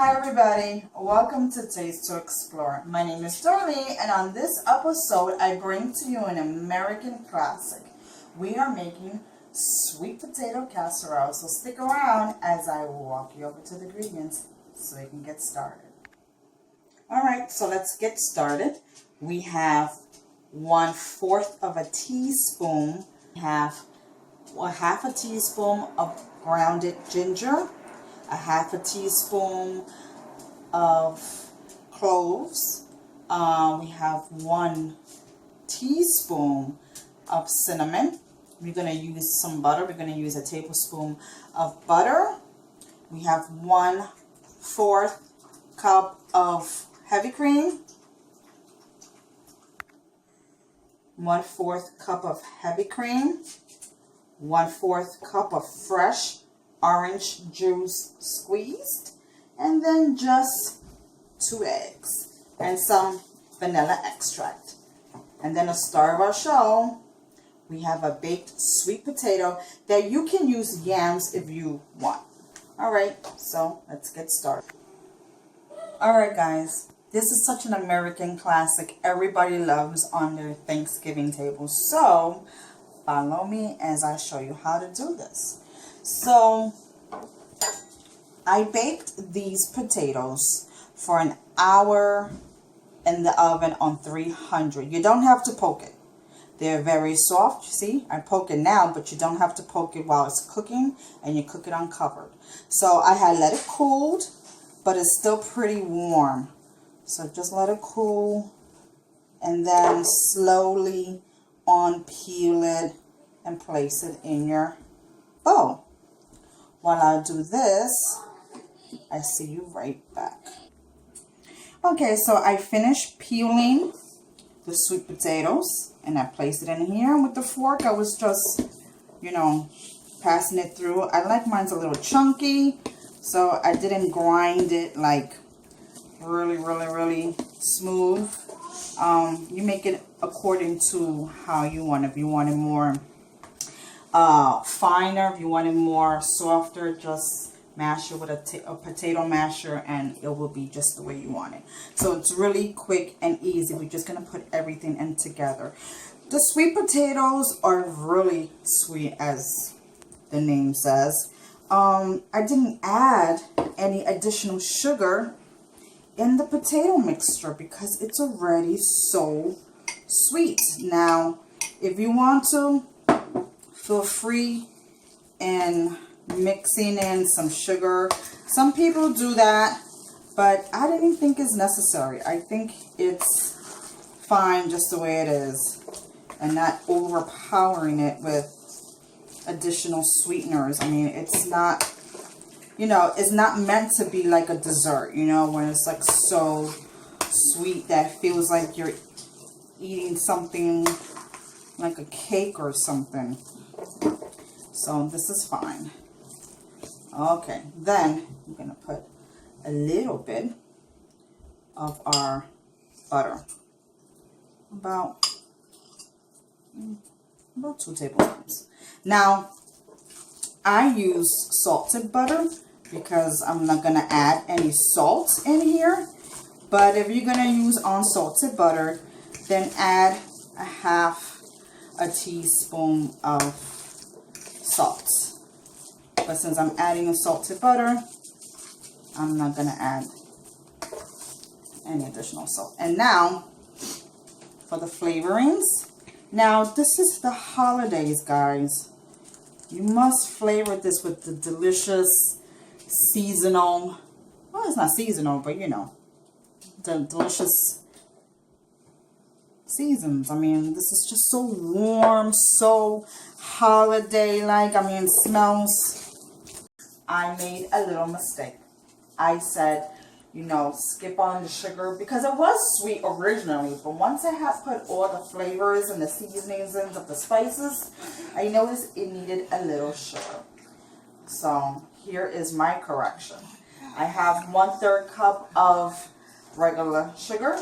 Hi everybody, welcome to Taste to Explore. My name is Dorley, and on this episode I bring to you an American classic. We are making sweet potato casserole, so stick around as I walk you over to the ingredients so we can get started. Alright, so let's get started. We have 1/4 of a teaspoon, half a teaspoon of grounded ginger, a half a teaspoon of cloves. We have 1 teaspoon of cinnamon. We're going to use some butter. We're going to use a tablespoon of butter. We have 1/4 cup of heavy cream. 1/4 cup of heavy cream. 1/4 cup of fresh orange juice squeezed, and then just 2 eggs and some vanilla extract. And then to start our show, we have a baked sweet potato that you can use yams if you want. Alright, so let's get started. Alright guys, this is such an American classic everybody loves on their Thanksgiving table. So follow me as I show you how to do this. So I baked these potatoes for an hour in the oven on 300. You don't have to poke it. They're very soft. See, I poke it now, but you don't have to poke it while it's cooking, and you cook it uncovered. So I had let it cool, but it's still pretty warm. So just let it cool, and then slowly unpeel it and place it in your bowl. While I do this, I see you right back. Okay, so I finished peeling the sweet potatoes, and I placed it in here. And with the fork, I was just, passing it through. I like mine's a little chunky, so I didn't grind it like really smooth. You make it according to how you want. If you want it more finer, if you want it more softer, just mash it with a potato masher and it will be just the way you want it. So it's really quick and easy. We're just going to put everything in together. The sweet potatoes are really sweet, as the name says. I didn't add any additional sugar in the potato mixture because it's already so sweet. Now, if you want to, feel free in mixing in some sugar. Some people do that, but I didn't think it's necessary. I think it's fine just the way it is, and not overpowering it with additional sweeteners. I mean, it's not, it's not meant to be like a dessert, when it's like so sweet that it feels like you're eating something like a cake or something. So this is fine. Okay, then I'm going to put a little bit of our butter. About 2 tablespoons. Now, I use salted butter because I'm not going to add any salt in here. But if you're going to use unsalted butter, then add a half a teaspoon of salt. But since I'm adding a salted butter, I'm not going to add any additional salt. And now, for the flavorings. Now, this is the holidays, guys. You must flavor this with the delicious seasonal, well, it's not seasonal, but the delicious seasons. I mean, this is just so warm, so holiday-like. I mean, it smells. I made a little mistake. I said, skip on the sugar because it was sweet originally, but once I had put all the flavors and the seasonings in of the spices, I noticed it needed a little sugar. So here is my correction. I have 1/3 cup of regular sugar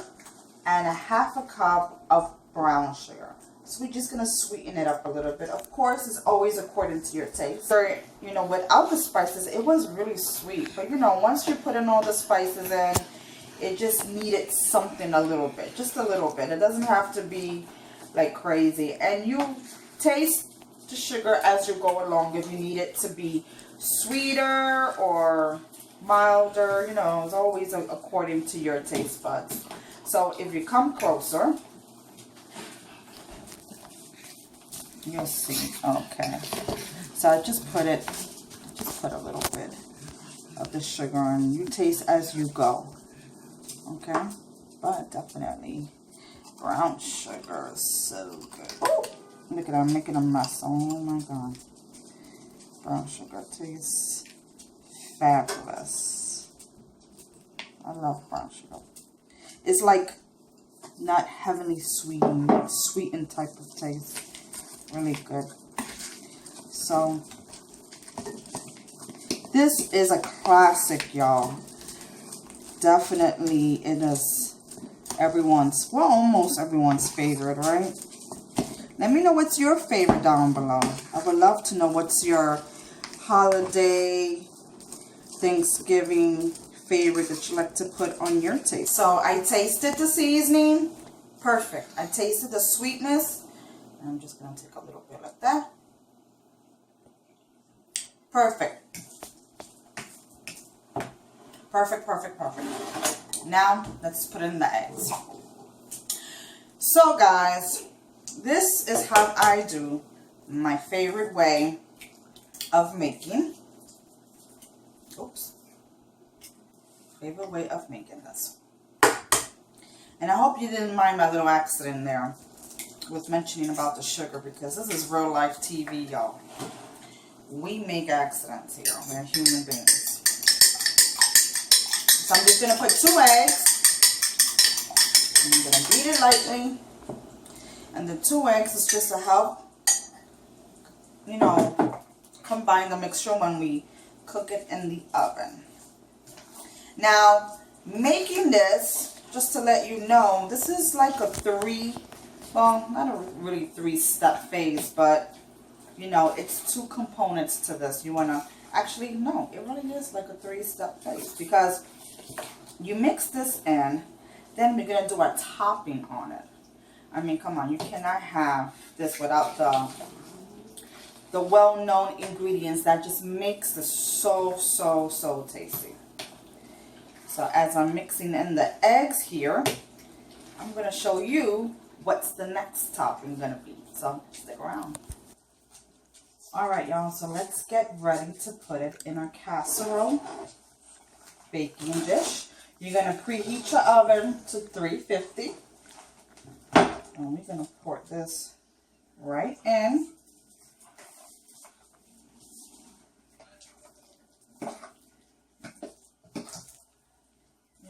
and a half a cup of brown sugar. So we're just going to sweeten it up a little bit. Of course, it's always according to your taste. So, you know, without the spices, it was really sweet. But, you know, once you put in all the spices in, it just needed something a little bit. Just a little bit. It doesn't have to be like crazy. And you taste the sugar as you go along if you need it to be sweeter or milder. You know, it's always according to your taste buds. So if you come closer, you'll see. Okay, so I just put a little bit of the sugar on. You taste as you go. Okay, but definitely brown sugar is so good. Ooh, look at that, I'm making a mess. Oh my god, brown sugar tastes fabulous. I love brown sugar. It's like not heavily sweetened type of taste. Really good. So this is a classic, y'all. Definitely it is everyone's, well, almost everyone's favorite, right? Let me know what's your favorite down below. I would love to know what's your holiday, Thanksgiving favorite that you like to put on your taste. So I tasted the seasoning. Perfect. I tasted the sweetness. And I'm just going to take a little bit like that. Perfect. Perfect, perfect, perfect. Now, let's put in the eggs. So, guys, this is how I do my favorite way of making. Oops. Favorite way of making this. And I hope you didn't mind my little accident there with mentioning about the sugar, because this is real life TV, y'all. We make accidents here. We're human beings. So I'm just going to put 2 eggs. I'm going to beat it lightly. And the 2 eggs is just to help, you know, combine the mixture when we cook it in the oven. Now, making this, just to let you know, this is like a well, not a really 3-step phase, but, you know, it's 2 components to this. You want to, actually, no, it really is like a 3-step phase, because you mix this in, then we're going to do a topping on it. I mean, come on, you cannot have this without the well-known ingredients that just makes this so, so, so tasty. So as I'm mixing in the eggs here, I'm going to show you what's the next topping going to be. So stick around. Alright, y'all, so let's get ready to put it in our casserole baking dish. You're going to preheat your oven to 350. And we're going to pour this right in.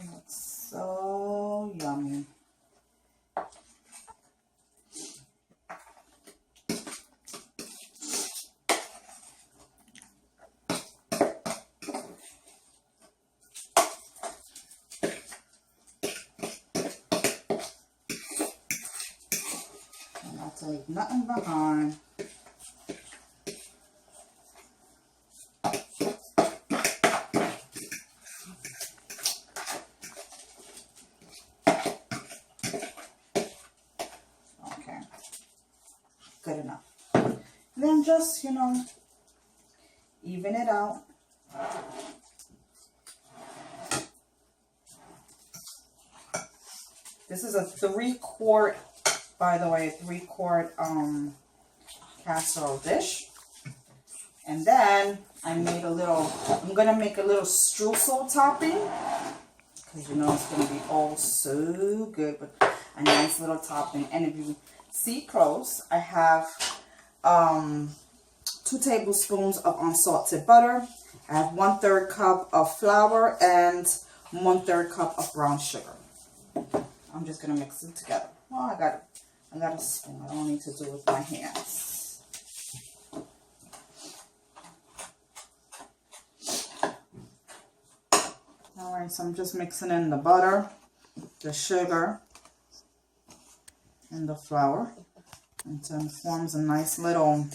And it's so yummy. Leave nothing behind. Okay, good enough. Then just, you know, even it out. This is a 3-quart, by the way, 3-quart casserole dish. And then I made a little, I'm going to make a little streusel topping, because you know it's going to be all so good with a nice little topping. And if you see close, I have 2 tablespoons of unsalted butter. I have 1/3 cup of flour and 1/3 cup of brown sugar. I'm just going to mix it together. Oh, I got a spoon. I don't need to do it with my hands. Alright, so I'm just mixing in the butter, the sugar, and the flour. until it forms a nice little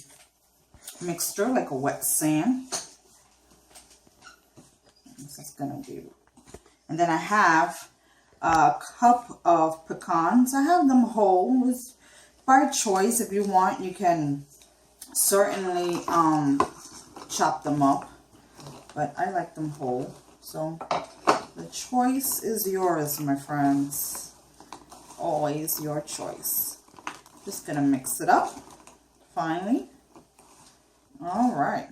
mixture, like a wet sand. This is gonna be, and then I have a cup of pecans. I have them whole. It's by choice. If you want, you can certainly chop them up, but I like them whole. So the choice is yours, my friends. Always your choice. Just gonna mix it up finally. All right,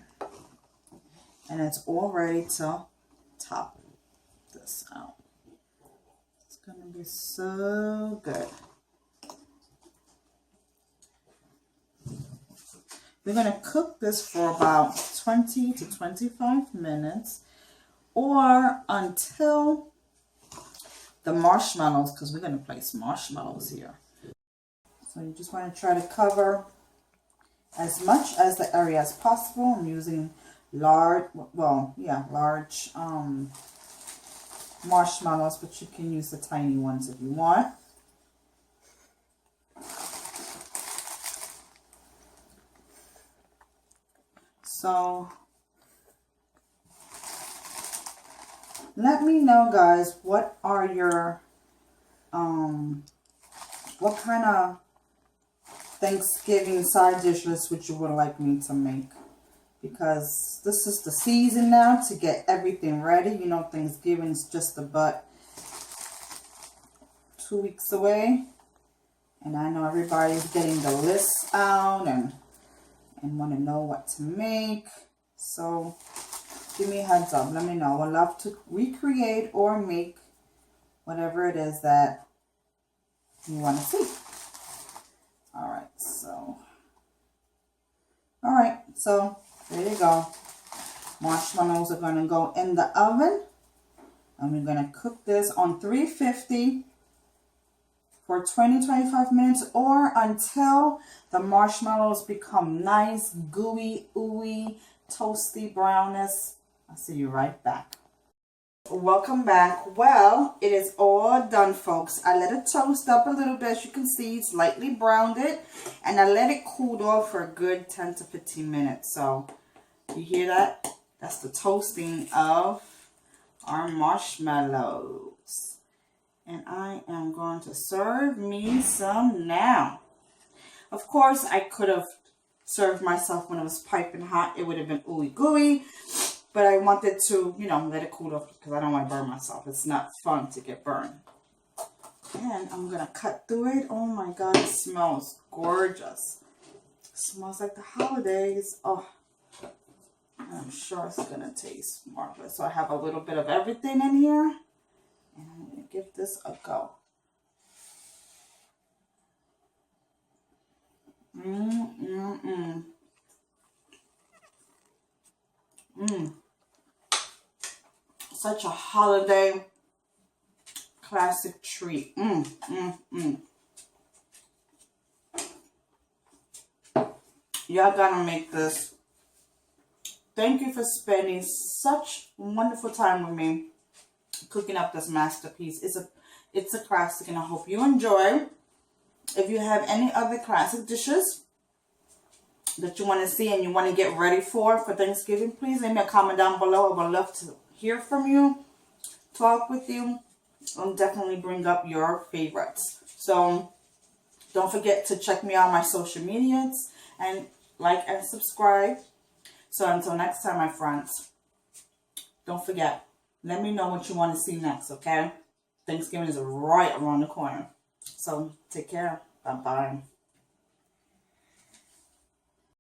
and it's all ready to top this out. It's gonna be so good. We're gonna cook this for about 20 to 25 minutes, or until the marshmallows, because we're gonna place marshmallows here. So you just want to try to cover as much as the area as possible. I'm using large marshmallows, but you can use the tiny ones if you want. So let me know, guys, what are your what kind of Thanksgiving side dishes which you would like me to make, because this is the season now to get everything ready. You know, Thanksgiving is just about 2 weeks away, and I know everybody's getting the lists out and want to know what to make. So give me a heads up, let me know. I would love to recreate or make whatever it is that you want to see. All right, so there you go. Marshmallows are going to go in the oven, and we're going to cook this on 350 for 20-25 minutes, or until the marshmallows become nice, gooey, ooey, toasty brownness. I'll see you right back. Welcome back. Well, it is all done, folks. I let it toast up a little bit. As you can see, it's lightly browned it, and I let it cool off for a good 10 to 15 minutes. So you hear that? That's the toasting of our marshmallows. And I am going to serve me some now. Of course, I could have served myself when it was piping hot. It would have been ooey gooey. But I wanted to, you know, let it cool off because I don't want to burn myself. It's not fun to get burned. And I'm going to cut through it. Oh my God, it smells gorgeous. It smells like the holidays. Oh, I'm sure it's going to taste marvelous. So I have a little bit of everything in here. And I'm going to give this a go. Such a holiday classic treat. Y'all gotta make this. Thank you for spending such wonderful time with me cooking up this masterpiece. It's a classic, and I hope you enjoy. If you have any other classic dishes that you want to see and you want to get ready for Thanksgiving, please leave me a comment down below. I would love to hear from you, talk with you, and definitely bring up your favorites. So don't forget to check me out on my social medias and like and subscribe. So until next time, my friends, don't forget, let me know what you want to see next, okay? Thanksgiving is right around the corner. So take care. Bye-bye.